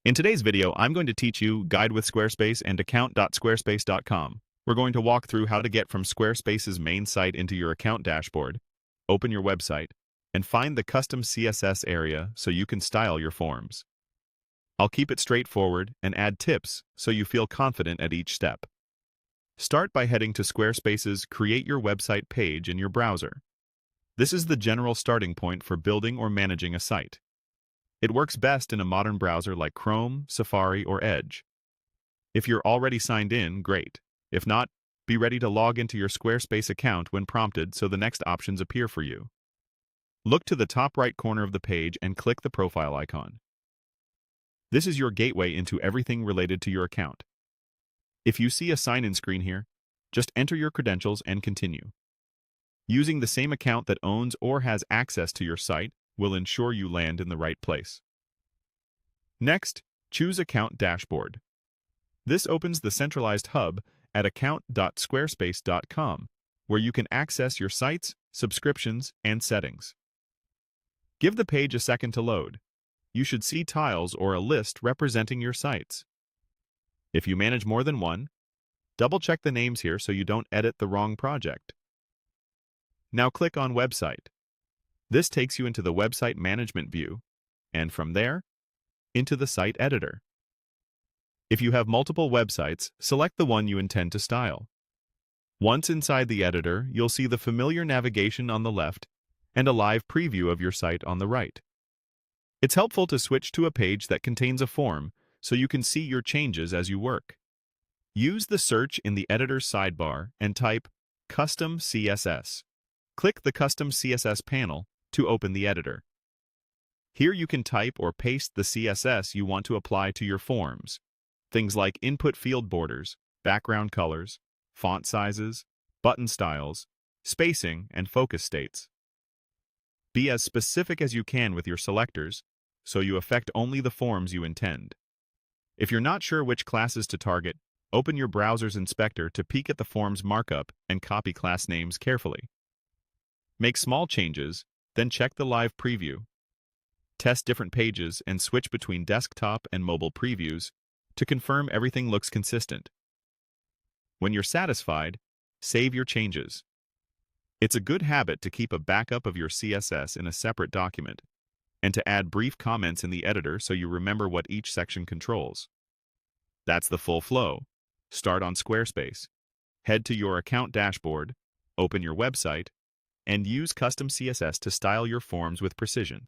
In today's video, I'm going to teach you Guide with Squarespace and account.squarespace.com. We're going to walk through how to get from Squarespace's main site into your account dashboard, open your website, and find the custom CSS area so you can style your forms. I'll keep it straightforward and add tips so you feel confident at each step. Start by heading to Squarespace's Create Your Website page in your browser. This is the general starting point for building or managing a site. It works best in a modern browser like Chrome, Safari, or Edge. If you're already signed in, great. If not, be ready to log into your Squarespace account when prompted so the next options appear for you. Look to the top right corner of the page and click the profile icon. This is your gateway into everything related to your account. If you see a sign-in screen here, just enter your credentials and continue. Using the same account that owns or has access to your site will ensure you land in the right place. Next, choose Account Dashboard. This opens the centralized hub at account.squarespace.com, where you can access your sites, subscriptions, and settings. Give the page a second to load. You should see tiles or a list representing your sites. If you manage more than one, double-check the names here so you don't edit the wrong project. Now click on Website. This takes you into the Website Management view, and from there, into the Site Editor. If you have multiple websites, select the one you intend to style. Once inside the editor, you'll see the familiar navigation on the left and a live preview of your site on the right. It's helpful to switch to a page that contains a form so you can see your changes as you work. Use the search in the editor's sidebar and type Custom CSS. Click the Custom CSS panel to open the editor. Here you can type or paste the CSS you want to apply to your forms. Things like input field borders, background colors, font sizes, button styles, spacing, and focus states. Be as specific as you can with your selectors so you affect only the forms you intend. If you're not sure which classes to target, open your browser's inspector to peek at the form's markup and copy class names carefully. Make small changes, then check the live preview. Test different pages and switch between desktop and mobile previews to confirm everything looks consistent. When you're satisfied, save your changes. It's a good habit to keep a backup of your CSS in a separate document, and to add brief comments in the editor so you remember what each section controls. That's the full flow. Start on Squarespace. Head to your account dashboard, open your website, and use custom CSS to style your forms with precision.